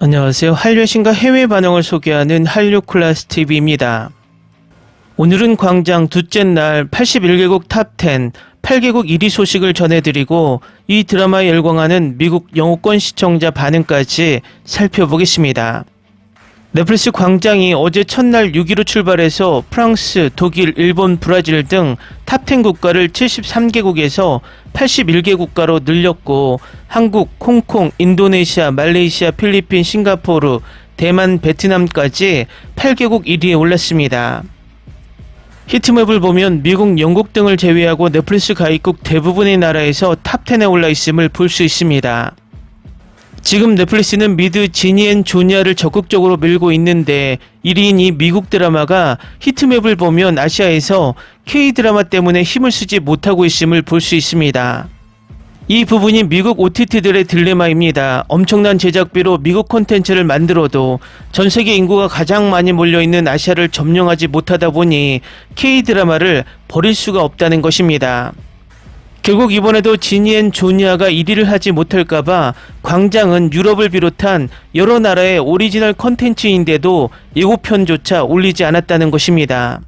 안녕하세요. 한류의 신과 해외 반응을 소개하는 한류클래스TV입니다. 오늘은 광장 둘째 날 81개국 탑10, 8개국 1위 소식을 전해드리고 이 드라마에 열광하는 미국 영어권 시청자 반응까지 살펴보겠습니다. 넷플릭스 광장이 어제 첫날 6위로 출발해서 프랑스, 독일, 일본, 브라질 등 탑10 국가를 73개국에서 81개 국가로 늘렸고 한국, 홍콩, 인도네시아, 말레이시아, 필리핀, 싱가포르, 대만, 베트남까지 8개국 1위에 올랐습니다. 히트맵을 보면 미국, 영국 등을 제외하고 넷플릭스 가입국 대부분의 나라에서 탑10에 올라 있음을 볼 수 있습니다. 지금 넷플릭스는 미드 지니 앤 조니아를 적극적으로 밀고 있는데 1위인 이 미국 드라마가 히트맵을 보면 아시아에서 K-드라마 때문에 힘을 쓰지 못하고 있음을 볼 수 있습니다. 이 부분이 미국 OTT들의 딜레마입니다. 엄청난 제작비로 미국 콘텐츠를 만들어도 전세계 인구가 가장 많이 몰려있는 아시아를 점령하지 못하다 보니 K-드라마를 버릴 수가 없다는 것입니다. 결국 이번에도 지니 앤 조니아가 1위를 하지 못할까봐 광장은 유럽을 비롯한 여러 나라의 오리지널 컨텐츠인데도 예고편조차 올리지 않았다는 것입니다.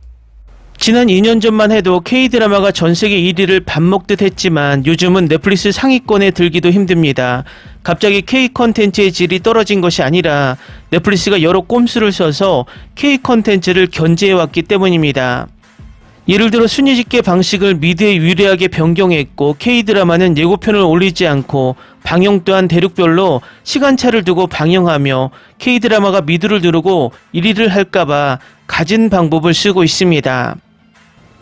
지난 2년 전만 해도 K-드라마가 전세계 1위를 밥 먹듯 했지만 요즘은 넷플릭스 상위권에 들기도 힘듭니다. 갑자기 K-컨텐츠의 질이 떨어진 것이 아니라 넷플릭스가 여러 꼼수를 써서 K-컨텐츠를 견제해왔기 때문입니다. 예를 들어 순위 집계 방식을 미드에 유리하게 변경했고 K-드라마는 예고편을 올리지 않고 방영 또한 대륙별로 시간차를 두고 방영하며 K-드라마가 미드를 누르고 1위를 할까봐 갖은 방법을 쓰고 있습니다.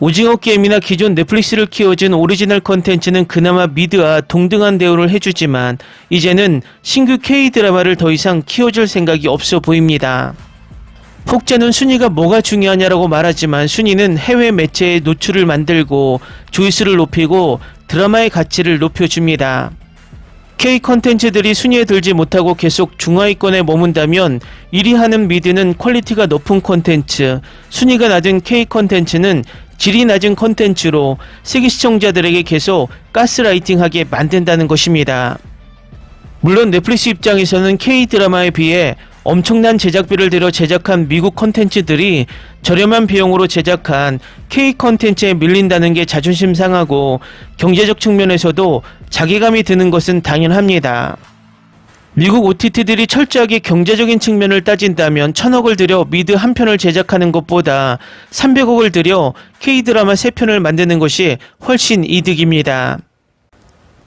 오징어 게임이나 기존 넷플릭스를 키워준 오리지널 컨텐츠는 그나마 미드와 동등한 대우를 해주지만 이제는 신규 K-드라마를 더 이상 키워줄 생각이 없어 보입니다. 혹자는 순위가 뭐가 중요하냐라고 말하지만 순위는 해외 매체의 노출을 만들고 조회수를 높이고 드라마의 가치를 높여줍니다. K 컨텐츠들이 순위에 들지 못하고 계속 중하위권에 머문다면 1위 하는 미드는 퀄리티가 높은 컨텐츠, 순위가 낮은 K 컨텐츠는 질이 낮은 컨텐츠로 세계 시청자들에게 계속 가스라이팅하게 만든다는 것입니다. 물론 넷플릭스 입장에서는 K-드라마에 비해 엄청난 제작비를 들여 제작한 미국 컨텐츠들이 저렴한 비용으로 제작한 K 컨텐츠에 밀린다는 게 자존심 상하고 경제적 측면에서도 자괴감이 드는 것은 당연합니다. 미국 OTT들이 철저하게 경제적인 측면을 따진다면 1000억을 들여 미드 한 편을 제작하는 것보다 300억을 들여 K-드라마 3편을 만드는 것이 훨씬 이득입니다.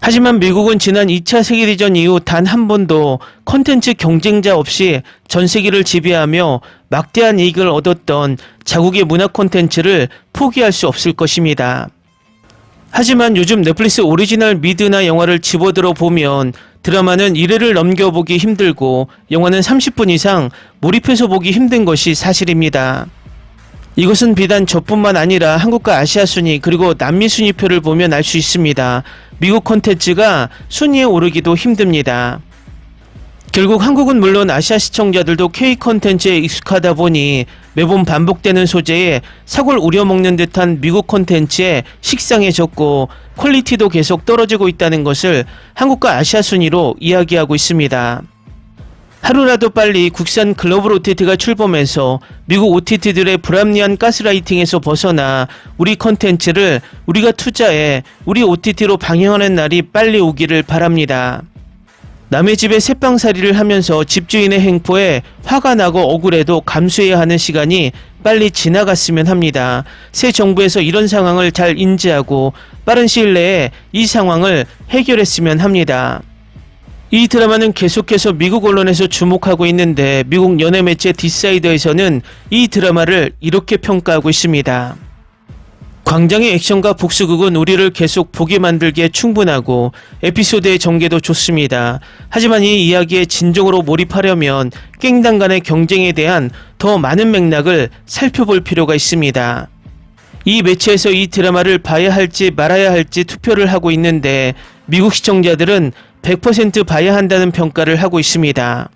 하지만 미국은 지난 2차 세계대전 이후 단 한 번도 컨텐츠 경쟁자 없이 전 세계를 지배하며 막대한 이익을 얻었던 자국의 문화 콘텐츠를 포기할 수 없을 것입니다. 하지만 요즘 넷플릭스 오리지널 미드나 영화를 집어들어 보면 드라마는 1회를 넘겨보기 힘들고 영화는 30분 이상 몰입해서 보기 힘든 것이 사실입니다. 이것은 비단 저뿐만 아니라 한국과 아시아 순위 그리고 남미 순위표를 보면 알 수 있습니다. 미국 콘텐츠가 순위에 오르기도 힘듭니다. 결국 한국은 물론 아시아 시청자들도 K 콘텐츠에 익숙하다 보니 매번 반복되는 소재에 사골 우려먹는 듯한 미국 콘텐츠에 식상해졌고 퀄리티도 계속 떨어지고 있다는 것을 한국과 아시아 순위로 이야기하고 있습니다. 하루라도 빨리 국산 글로벌 OTT가 출범해서 미국 OTT들의 불합리한 가스라이팅에서 벗어나 우리 컨텐츠를 우리가 투자해 우리 OTT로 방영하는 날이 빨리 오기를 바랍니다. 남의 집에 새빵살이를 하면서 집주인의 행포에 화가 나고 억울해도 감수해야 하는 시간이 빨리 지나갔으면 합니다. 새 정부에서 이런 상황을 잘 인지하고 빠른 시일 내에 이 상황을 해결했으면 합니다. 이 드라마는 계속해서 미국 언론에서 주목하고 있는데 미국 연예 매체 디사이더에서는 이 드라마를 이렇게 평가하고 있습니다. 광장의 액션과 복수극은 우리를 계속 보게 만들기에 충분하고 에피소드의 전개도 좋습니다. 하지만 이 이야기에 진정으로 몰입하려면 깽당 간의 경쟁에 대한 더 많은 맥락을 살펴볼 필요가 있습니다. 이 매체에서 이 드라마를 봐야 할지 말아야 할지 투표를 하고 있는데 미국 시청자들은 100% 봐야 한다는 평가를 하고 있습니다.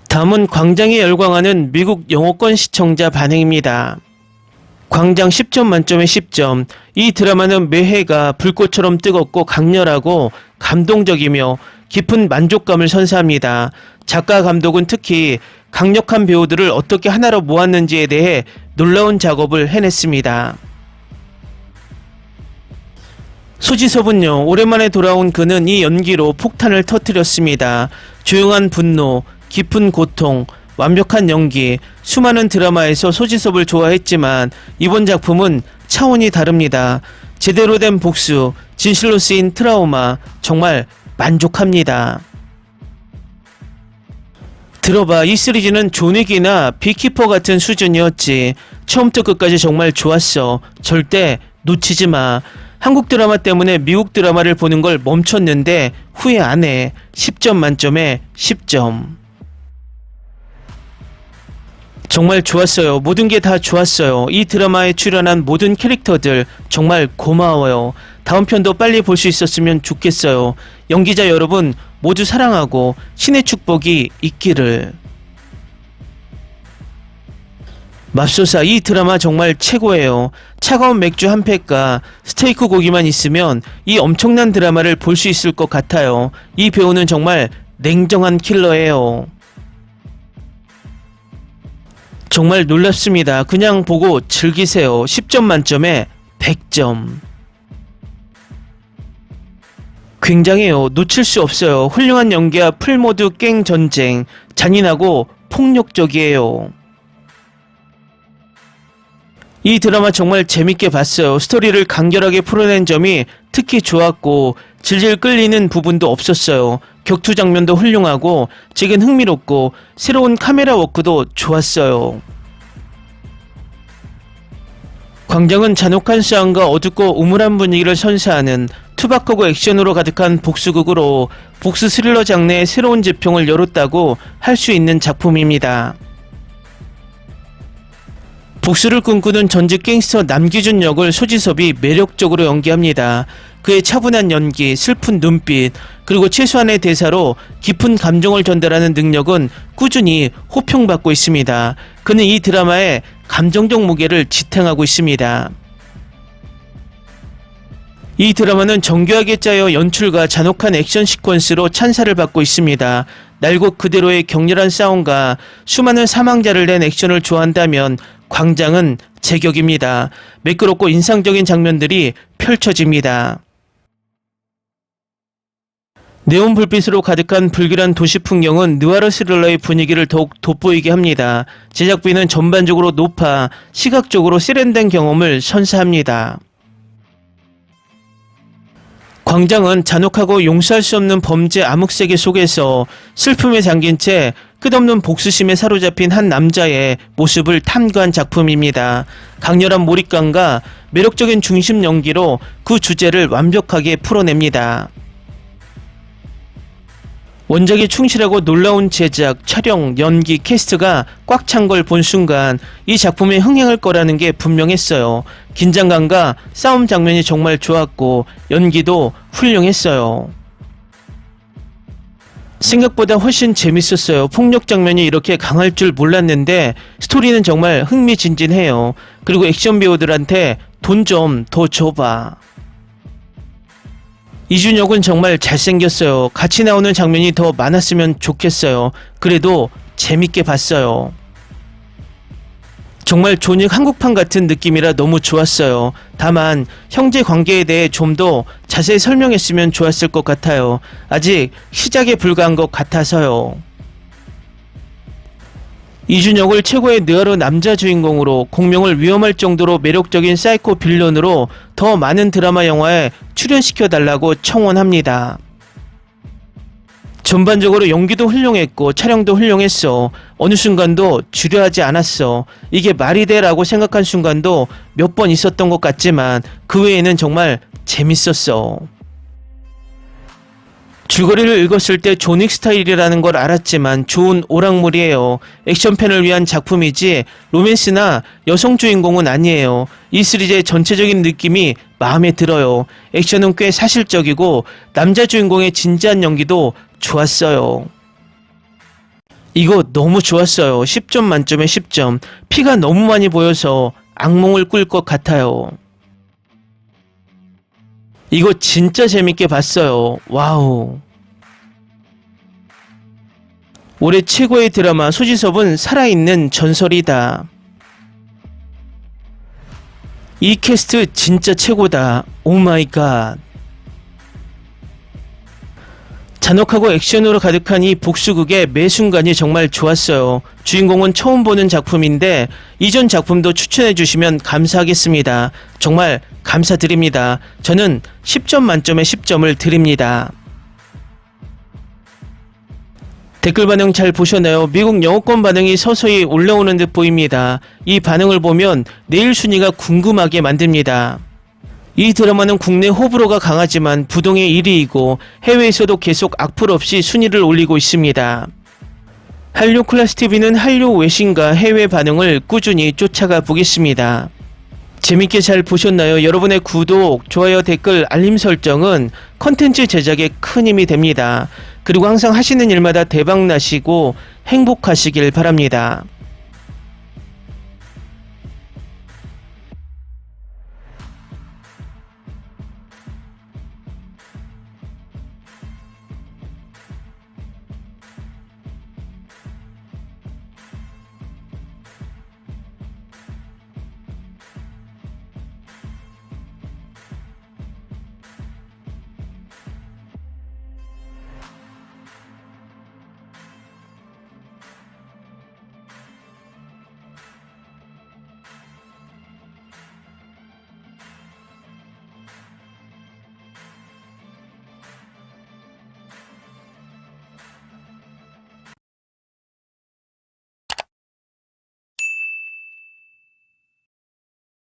다음은 광장에 열광하는 미국 영어권 시청자 반응입니다. 광장 10점 만점에 10점. 이 드라마는 매해가 불꽃처럼 뜨겁고 강렬하고 감동적이며 깊은 만족감을 선사합니다. 작가 감독은 특히 강력한 배우들을 어떻게 하나로 모았는지에 대해 놀라운 작업을 해냈습니다. 소지섭은요, 오랜만에 돌아온 그는 이 연기로 폭탄을 터뜨렸습니다. 조용한 분노, 깊은 고통, 완벽한 연기, 수많은 드라마에서 소지섭을 좋아했지만 이번 작품은 차원이 다릅니다. 제대로 된 복수, 진실로 쓰인 트라우마, 정말 만족합니다. 들어봐, 이 시리즈는 존윅이나 비키퍼 같은 수준이었지. 처음부터 끝까지 정말 좋았어. 절대 놓치지 마. 한국 드라마 때문에 미국 드라마를 보는 걸 멈췄는데 후회 안 해. 10점 만점에 10점. 정말 좋았어요. 모든 게 다 좋았어요. 이 드라마에 출연한 모든 캐릭터들 정말 고마워요. 다음 편도 빨리 볼 수 있었으면 좋겠어요. 연기자 여러분 모두 사랑하고 신의 축복이 있기를. 맙소사, 이 드라마 정말 최고예요. 차가운 맥주 한 팩과 스테이크 고기만 있으면 이 엄청난 드라마를 볼 수 있을 것 같아요. 이 배우는 정말 냉정한 킬러예요. 정말 놀랍습니다. 그냥 보고 즐기세요. 10점 만점에 100점. 굉장해요. 놓칠 수 없어요. 훌륭한 연기와 풀모드 깽 전쟁, 잔인하고 폭력적이에요. 이 드라마 정말 재밌게 봤어요. 스토리를 간결하게 풀어낸 점이 특히 좋았고 질질 끌리는 부분도 없었어요. 격투 장면도 훌륭하고 찍은 흥미롭고 새로운 카메라 워크도 좋았어요. 광장은 잔혹한 싸움과 어둡고 우물한 분위기를 선사하는 투박하고 액션으로 가득한 복수극으로 복수 스릴러 장르의 새로운 지평을 열었다고 할 수 있는 작품입니다. 복수를 꿈꾸는 전직 갱스터 남기준 역을 소지섭이 매력적으로 연기합니다. 그의 차분한 연기, 슬픈 눈빛, 그리고 최소한의 대사로 깊은 감정을 전달하는 능력은 꾸준히 호평받고 있습니다. 그는 이 드라마에 감정적 무게를 지탱하고 있습니다. 이 드라마는 정교하게 짜여 연출과 잔혹한 액션 시퀀스로 찬사를 받고 있습니다. 날곳 그대로의 격렬한 싸움과 수많은 사망자를 낸 액션을 좋아한다면 광장은 제격입니다. 매끄럽고 인상적인 장면들이 펼쳐집니다. 네온 불빛으로 가득한 불길한 도시 풍경은 느와르 스릴러의 분위기를 더욱 돋보이게 합니다. 제작비는 전반적으로 높아 시각적으로 세련된 경험을 선사합니다. 광장은 잔혹하고 용서할 수 없는 범죄 암흑세계 속에서 슬픔에 잠긴 채 끝없는 복수심에 사로잡힌 한 남자의 모습을 탐구한 작품입니다. 강렬한 몰입감과 매력적인 중심 연기로 그 주제를 완벽하게 풀어냅니다. 원작에 충실하고 놀라운 제작, 촬영, 연기, 캐스트가 꽉 찬 걸 본 순간 이 작품이 흥행할 거라는 게 분명했어요. 긴장감과 싸움 장면이 정말 좋았고 연기도 훌륭했어요. 생각보다 훨씬 재밌었어요. 폭력 장면이 이렇게 강할 줄 몰랐는데 스토리는 정말 흥미진진해요. 그리고 액션 배우들한테 돈 좀 더 줘봐. 이준혁은 정말 잘생겼어요. 같이 나오는 장면이 더 많았으면 좋겠어요. 그래도 재밌게 봤어요. 정말 존윅 한국판 같은 느낌이라 너무 좋았어요. 다만 형제 관계에 대해 좀 더 자세히 설명했으면 좋았을 것 같아요. 아직 시작에 불과한 것 같아서요. 이준혁을 최고의 느와르 남자 주인공으로 공명을 위험할 정도로 매력적인 사이코 빌런으로 더 많은 드라마 영화에 출연시켜달라고 청원합니다. 전반적으로 연기도 훌륭했고 촬영도 훌륭했어. 어느 순간도 지루하지 않았어. 이게 말이 돼? 라고 생각한 순간도 몇 번 있었던 것 같지만 그 외에는 정말 재밌었어. 줄거리를 읽었을 때 존윅 스타일이라는 걸 알았지만 좋은 오락물이에요. 액션팬을 위한 작품이지 로맨스나 여성 주인공은 아니에요. 이 시리즈의 전체적인 느낌이 마음에 들어요. 액션은 꽤 사실적이고 남자 주인공의 진지한 연기도 좋았어요. 이거 너무 좋았어요. 10점 만점에 10점. 피가 너무 많이 보여서 악몽을 꿀 것 같아요. 이거 진짜 재밌게 봤어요. 와우. 올해 최고의 드라마 소지섭은 살아있는 전설이다. 이 캐스트 진짜 최고다. 오마이갓. 잔혹하고 액션으로 가득한 이 복수극의 매 순간이 정말 좋았어요. 주인공은 처음 보는 작품인데 이전 작품도 추천해 주시면 감사하겠습니다. 정말 감사드립니다. 저는 10점 만점에 10점을 드립니다. 댓글 반응 잘 보셨나요? 미국 영어권 반응이 서서히 올라오는 듯 보입니다. 이 반응을 보면 내일 순위가 궁금하게 만듭니다. 이 드라마는 국내 호불호가 강하지만 부동의 1위이고 해외에서도 계속 악플 없이 순위를 올리고 있습니다. 한류 클래스TV는 한류 외신과 해외 반응을 꾸준히 쫓아가 보겠습니다. 재밌게 잘 보셨나요? 여러분의 구독, 좋아요, 댓글, 알림 설정은 컨텐츠 제작에 큰 힘이 됩니다. 그리고 항상 하시는 일마다 대박 나시고 행복하시길 바랍니다.